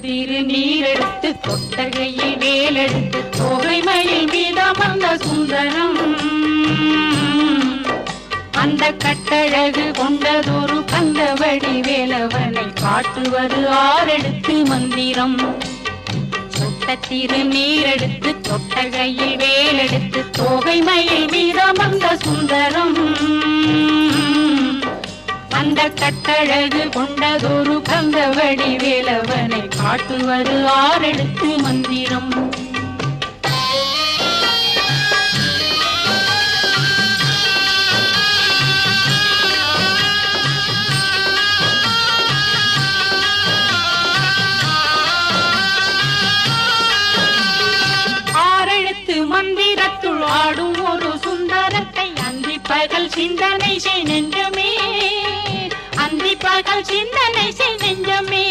திருநீரெடுத்து கொட்டகையில் வேலெடுத்து தோகை மயில் மீதமர்ந்த சுந்தரம் அந்த கட்டழகு கொண்டதொரு கந்தவடி வேலவனை காட்டுவது ஆரெடுத்து மந்திரம் சொட்ட திருநீரெடுத்து கொட்டகையில் வேலெடுத்து தோகை மயில் மீதமர்ந்த சுந்தரம் அந்த கட்டழகு கொண்டதொரு கந்தவடி வேலவனை காட்டுவது ஆரெடுத்து மந்திரம் ஆரெழுத்து மந்திரத்துள் ஆடும் ஒரு சுந்தரத்தை அந்தி பகல் சிந்தனை செய் நெஞ்சமே அந்தி பகல் சிந்தனை செய் நெஞ்சமே